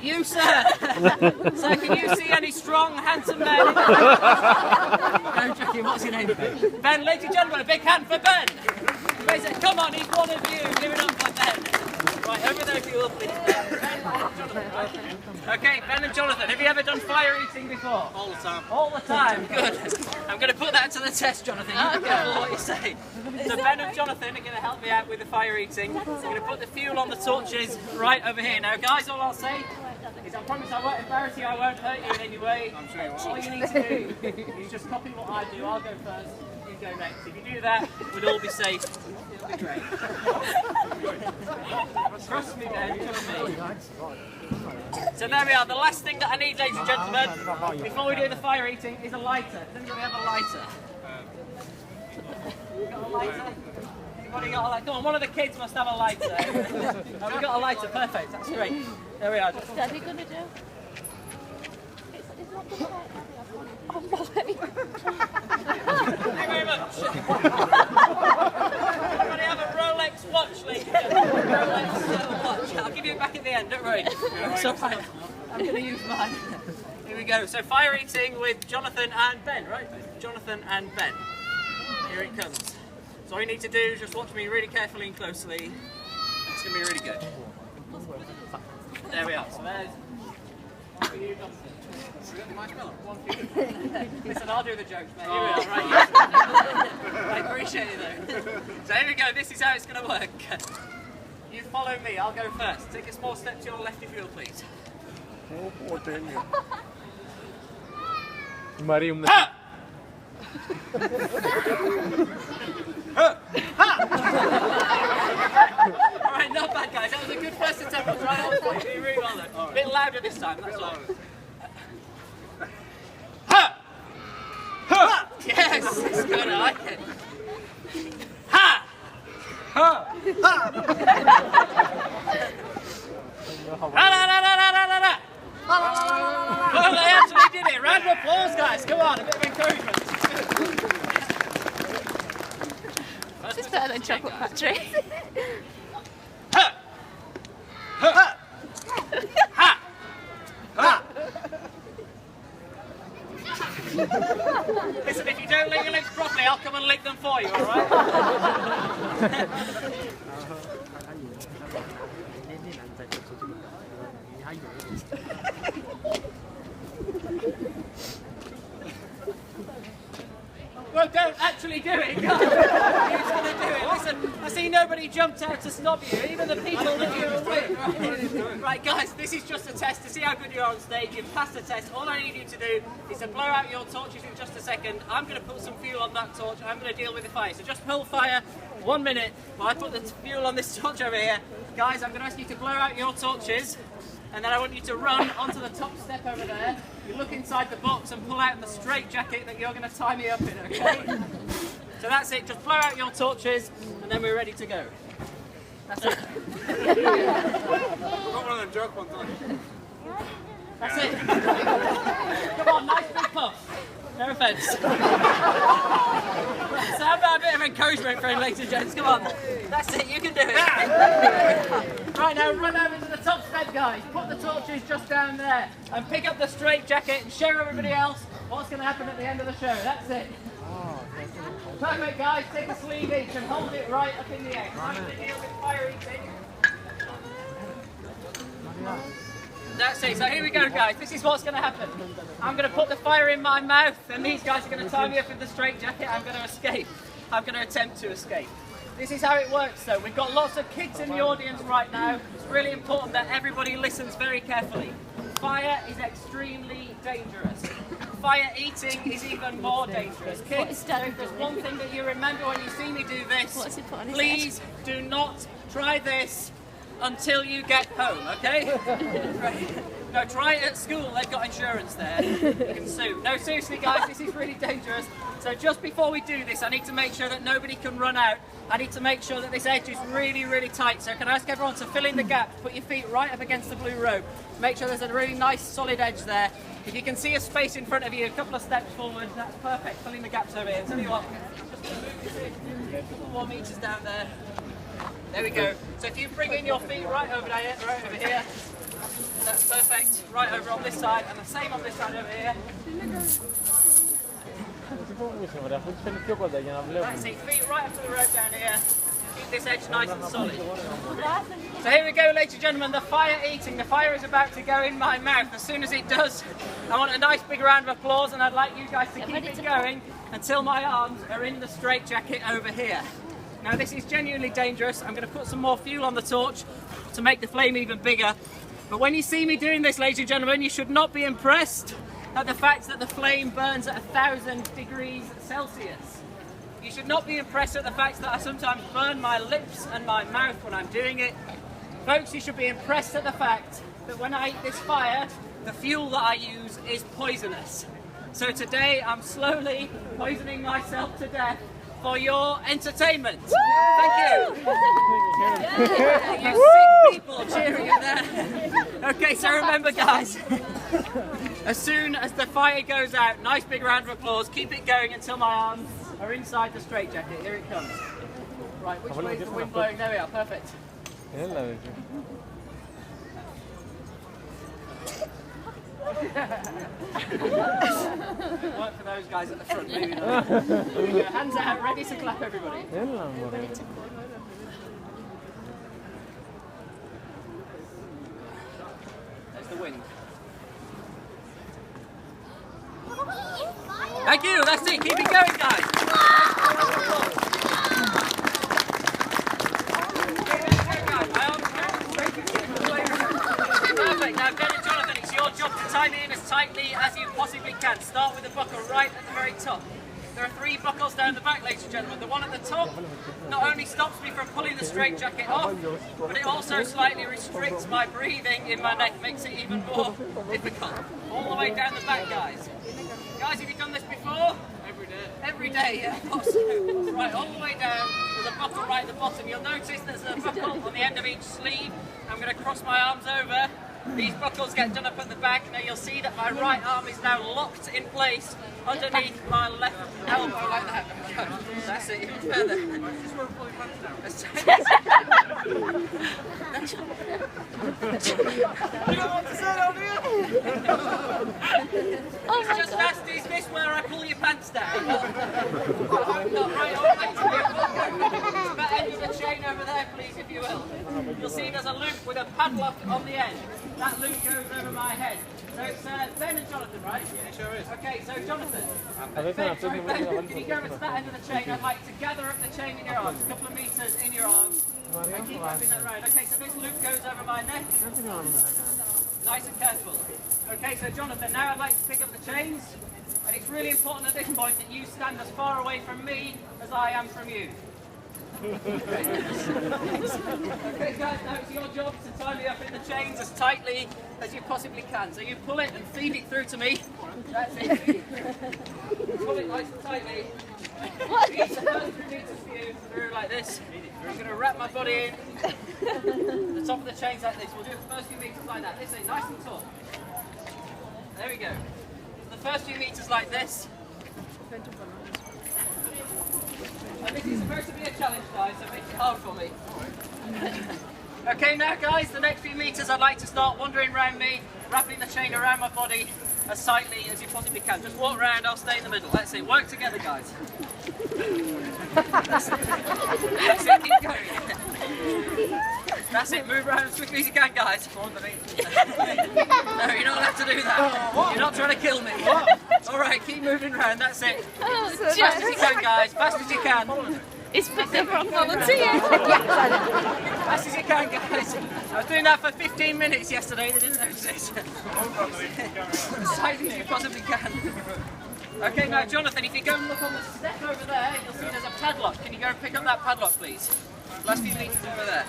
You, sir. So can you see any strong, handsome men? No, joking. What's your name? Ben. Ladies and gentlemen, a big hand for Ben. Amazing. Come on, he's one of you. Give it up for Ben. Right, over there if you will, please. Okay, Ben and Jonathan, have you ever done fire eating before? All the time. All the time, good. I'm going to put that to the test, Jonathan. You be careful what you say. So Ben and Jonathan are going to help me out with the fire eating. I'm going to put the fuel on the torches right over here. Now, guys, all I'll say is I promise I won't embarrass you, I won't hurt you in any way. I'm sure you won't. All you need to do is just copy what I do. I'll go first, you go next. If you do that, we'll all be safe. It'll be great. Trust me, Ben, trust me. So there we are. The last thing that I need, ladies and gentlemen, before we do the fire eating, is a lighter. Does anybody have a lighter? Got a lighter? Anybody got a lighter? Come on, one of the kids must have a lighter. Have we got a lighter? Perfect. That's great. There we are. What's Daddy going to do? It's not going to work. Oh, boy. Thank you very much. Everybody have a Rolex watch, ladies and gentlemen. Rolex watch. I'll give you it back at the end, don't worry. It's all right. I'm going to use mine. Here we go. So fire eating with Jonathan and Ben, right? Jonathan and Ben. Here it comes. So all you need to do is just watch me really carefully and closely. It's going to be really good. There we are. So there's one for you, Jonathan. One for you. Listen, I'll do the jokes, mate. Here we are, right? I appreciate it, though. So here we go. This is how it's going to work. You follow me. I'll go first. Take a small step to your left if you will, please. Ha! Alright, not bad, guys. That was a good first attempt. I'll try that one. You did really well, though. A bit louder this time, that's all. Ha! Ha! Yes, it's good. I like it. Ha! Ha! Ha! Oh, they actually did it. Round of applause, guys. Come on, a bit of encouragement. This is better than Chocolate Factory. Ha! Ha! Ha! Ha! Listen, if you don't lick your lips properly, I'll come and lick them for you, alright? Well, don't actually do it, guys. Who's going to do it? Listen, I see nobody jumped out to stop you, even the people that you were with. Right, guys, this is just a test to see how good you are on stage. You've passed the test. All I need you to do is to blow out your torches in just a second. I'm going to put some fuel on that torch. I'm going to deal with the fire. So just hold fire 1 minute while I put the fuel on this torch over here. Guys, I'm going to ask you to blow out your torches. And then I want you to run onto the top step over there. You look inside the box and pull out the straight jacket that you're going to tie me up in, okay? So that's it. Just blow out your torches and then we're ready to go. That's it. Got one of them joke ones on. That's it. Come on, nice big puff. No offence. So how about a bit of encouragement for him, ladies and gents? Come on. That's it, you can do it. Right, now run over to the top step, guys. Put the torches just down there and pick up the straight jacket and show everybody else what's going to happen at the end of the show. That's it. Perfect, guys. Take a sleeve each and hold it right up in the air. Time to deal with fire eating. That's it. So here we go, guys. This is what's going to happen. I'm going to put the fire in my mouth and these guys are going to tie me up in the straight jacket. I'm going to escape. I'm going to attempt to escape. This is how it works, though. We've got lots of kids in the audience right now. It's really important that everybody listens very carefully. Fire is extremely dangerous. Fire eating is even more dangerous. Kids, if there's one thing that you remember when you see me do this, please do not try this until you get home, okay? Right. No, try it at school, they've got insurance there. You can sue. No, seriously guys, this is really dangerous. So just before we do this, I need to make sure that nobody can run out. I need to make sure that this edge is really, really tight. So can I ask everyone to fill in the gaps, put your feet right up against the blue rope. Make sure there's a really nice solid edge there. If you can see a space in front of you, a couple of steps forward, that's perfect. Fill in the gaps over here. Tell you what, just gonna move this in, a couple more meters down there. There we go. So if you bring in your feet right over there, right over here, that's Perfect. Right over on this side, and the same on this side over here. That's it. Feet right up to the rope down here. Keep this edge nice and solid. So here we go, ladies and gentlemen, the fire eating. The fire is about to go in my mouth. As soon as it does, I want a nice big round of applause, and I'd like you guys to keep it going until my arms are in the straitjacket over here. Now this is genuinely dangerous. I'm going to put some more fuel on the torch to make the flame even bigger. But when you see me doing this, ladies and gentlemen, you should not be impressed at the fact that the flame burns at 1,000 degrees Celsius. You should not be impressed at the fact that I sometimes burn my lips and my mouth when I'm doing it. Folks, you should be impressed at the fact that when I eat this fire, the fuel that I use is poisonous. So today I'm slowly poisoning myself to death for your entertainment. Woo! Thank you. Yeah, you sick people cheering in there. Okay, so remember guys, as soon as the fire goes out, nice big round of applause, keep it going until my arms are inside the straitjacket. Here it comes. Right, which way is the wind blowing? There we are, perfect. Work for those guys at the front, maybe not. Here we go. Hands out, ready to clap, everybody. There's the wind. Thank you, that's it, keep it going, guys. Perfect, now Ben and Jonathan, it's your job to tie me in as tightly as you possibly can. Start with the buckle right at the very top. There are 3 buckles down the back, ladies and gentlemen. The one at the top not only stops me from pulling the straitjacket off, but it also slightly restricts my breathing in my neck, makes it even more difficult. All the way down the back, guys. Guys, have you done this before? Every day. Every day, yeah. Right, all the way down. There's a buckle right at the bottom. You'll notice there's a buckle on the end of each sleeve. I'm going to cross my arms over. These buckles get done up at the back. Now you'll see that my right arm is now locked in place underneath my left elbow like that. That's it, even further. Just want to pull your pants down. You don't want to say that, do you? Oh my Just God. asked, is this where I pull your pants down? Not right, all right. That end of the chain over there, please, if you will. You'll see there's a loop with a padlock on the end. That loop goes over my head. So it's Ben and Jonathan, right? Yeah, sure is. Okay, so Jonathan, Ben, can you go over to that end of the chain? I'd like to gather up the chain in your arms, a couple of meters in your arms, and keep wrapping that round. Okay, so this loop goes over my neck. Nice and careful. Okay, so Jonathan, now I'd like to pick up the chains, and it's really important at this point that you stand as far away from me as I am from you. Okay guys, now it's your job to tie me up in the chains as tightly as you possibly can. So you pull it and feed it through to me. That's it. Pull it nice and tightly. Feed the first 3 meters through like this. I'm going to wrap my body in the top of the chains like this. We'll do the first few meters like that. This is nice and tall. There we go. So the first few meters like this. And this is supposed to be a challenge, guys, so make it hard for me. Okay, now guys, the next few meters I'd like to start wandering around me, wrapping the chain around my body as tightly as you possibly can. Just walk around, I'll stay in the middle. That's it, work together, guys. That's it, keep going. That's it, move around as quickly as you can, guys. No, you're not allowed to do that. You're not trying to kill me. Alright, keep moving around, that's it. Fast as you can, guys, fast as you can. It's picked the wrong volunteer. Fast as you can, guys. I was doing that for 15 minutes yesterday, they didn't notice it. As tight as you possibly can. Okay, now Jonathan, if you go and look on the step over there, you'll see there's a padlock. Can you go and pick up that padlock, please? Last few meters over there.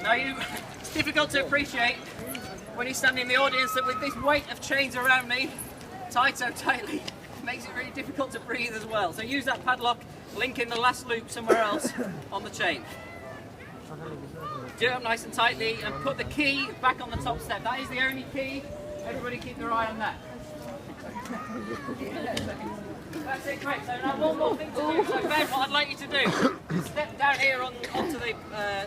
Now it's difficult to appreciate when you stand in the audience that with this weight of chains around me, tied so tightly, it makes it really difficult to breathe as well. So use that padlock, link in the last loop somewhere else on the chain. Do it up nice and tightly and put the key back on the top step. That is the only key. Everybody keep their eye on that. That's it, great. So now one more thing to do. So Ben, what I'd like you to do is step down here onto the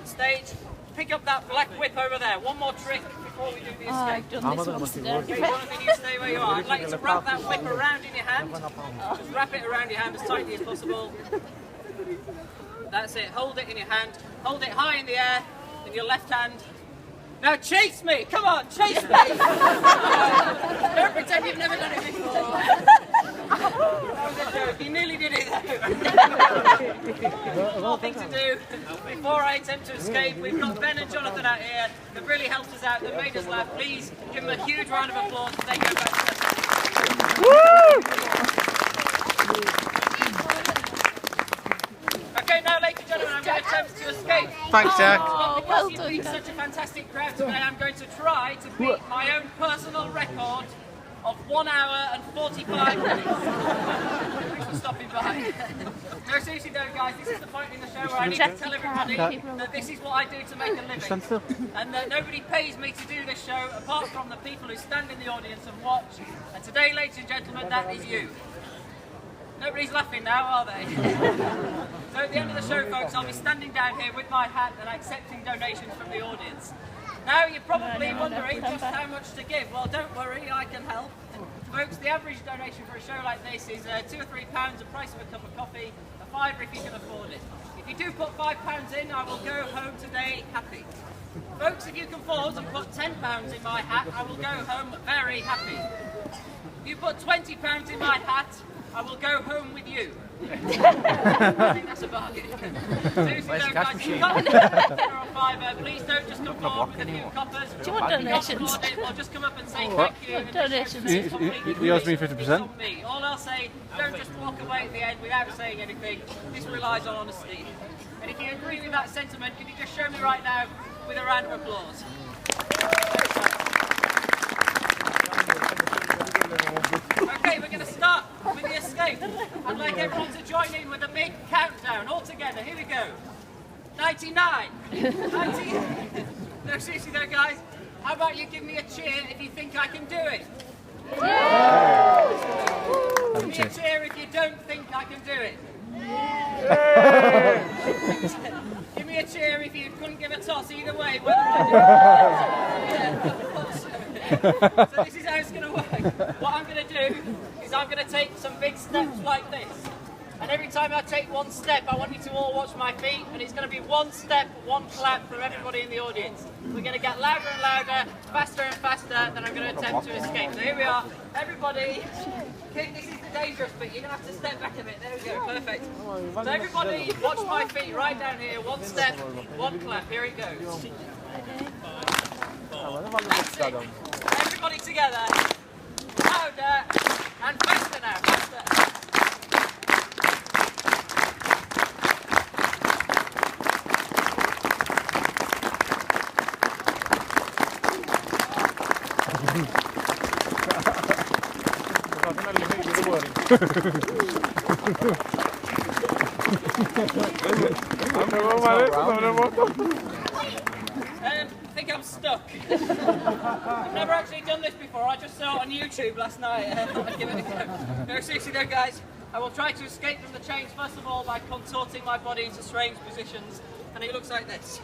stage, pick up that black whip over there. One more trick before we do the escape. I've done this once today. Okay, Jonathan, you stay where you are. I'd like you to wrap that whip around in your hand. Just wrap it around your hand as tightly as possible. That's it. Hold it in your hand. Hold it high in the air in your left hand. Now chase me! Come on, chase me! Don't pretend you've never done it before. That was a joke. You nearly did it though. One more thing to do before I attempt to escape. We've got Ben and Jonathan out here. They've really helped us out. They've made us laugh. Please give them a huge round of applause as they go back to their Okay, now ladies and gentlemen, I'm going to attempt to escape. Thanks, Jack. Because you've been such a fantastic crowd today, I'm going to try to beat my own personal record of 1 hour and 45 minutes. Thanks for stopping by. No, seriously though, guys, this is the point in the show where I need to tell everybody that this is what I do to make a living. And that nobody pays me to do this show apart from the people who stand in the audience and watch. And today, ladies and gentlemen, that is you. Nobody's laughing now, are they? So at the end of the show, folks, I'll be standing down here with my hat and accepting donations from the audience. Now you're probably wondering just how much to give. Well, don't worry, I can help. Folks, the average donation for a show like this is £2 or £3, the price of a cup of coffee, a £5 if you can afford it. If you do put £5 in, I will go home today happy. Folks, if you can afford and put £10 in my hat, I will go home very happy. If you put £20 in my hat, I will go home with you. I think that's a bargain. Seriously though, guys, if you've got a fiver, please don't just come forward with a few coppers. Do you want donations? Or just come up and say thank you. Donations. He owes me 50%. Me. All I'll say, don't just walk away at the end without saying anything. This relies on honesty. And if you agree with that sentiment, can you just show me right now with a round of applause? Okay, we're going to start with the escape. I'd like everyone to join in with a big countdown all together. Here we go. 99. 90. No, seriously though, guys. How about you give me a cheer if you think I can do it? Give me a cheer if you don't think I can do it. Give me a cheer if you couldn't give a toss either way, whether I do it. So this is how it's going to work. What I'm going to do is I'm going to take some big steps like this. And every time I take one step, I want you to all watch my feet. And it's going to be one step, one clap from everybody in the audience. We're going to get louder and louder, faster and faster, then I'm going to attempt to escape. So here we are. Everybody, this is the dangerous bit. You're going to have to step back a bit. There we go, perfect. So everybody, watch my feet right down here. One step, one clap. Here it goes. Everybody together, louder and faster now, faster. I think I'm stuck. I've never actually done this before. I just saw it on YouTube last night. I'd give it a go. No, seriously though, guys, I will try to escape from the chains first of all by contorting my body into strange positions, and it looks like this.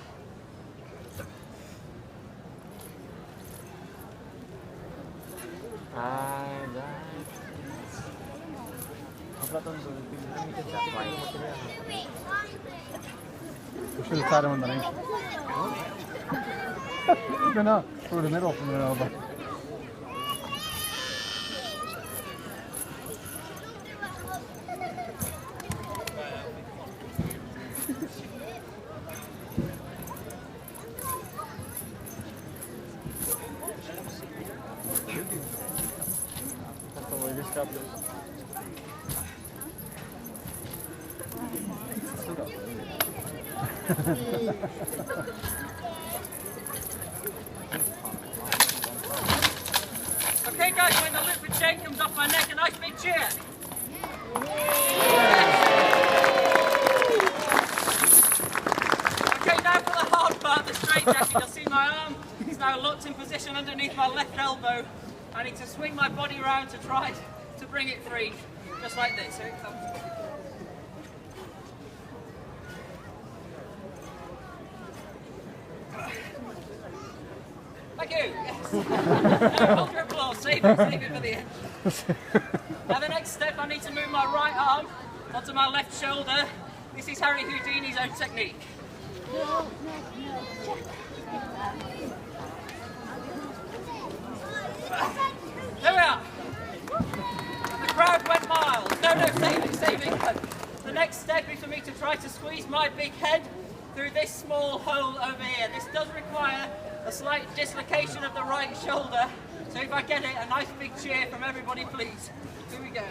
Okay guys, when the liquid chain comes off my neck, a nice big cheer. Okay, now for the hard part, the straitjacket. You'll see my arm is now locked in position underneath my left elbow. I need to swing my body around to try to bring it free, just like this. Here it comes. Thank you. Yes. Hold your applause. Save it for the end. Now the next step, I need to move my right arm onto my left shoulder. This is Harry Houdini's own technique. There we are. The crowd went mild. No, saving. The next step is for me to try to squeeze my big head through this small hole over here. This does require a slight dislocation of the right shoulder. So if I get it, a nice big cheer from everybody, please. Here we go.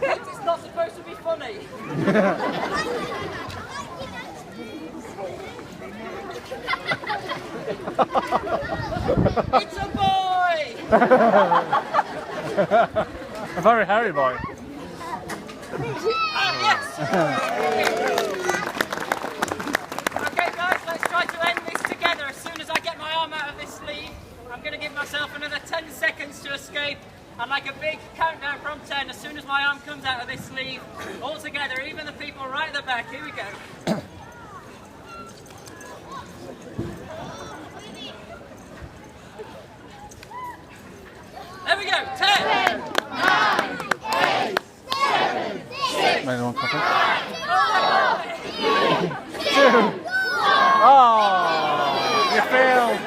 It's not supposed to be funny. It's a boy! A very hairy boy. Yes! Okay guys, let's try to end this together. As soon as I get my arm out of this sleeve, I'm going to give myself another 10 seconds to escape. And like a big countdown from 10, as soon as my arm comes out of this sleeve, all together, even the people right at the back, here we go. There we go, 10, 9, 8, 7, 6, Maybe one couple. 5, 2. Oh, you failed.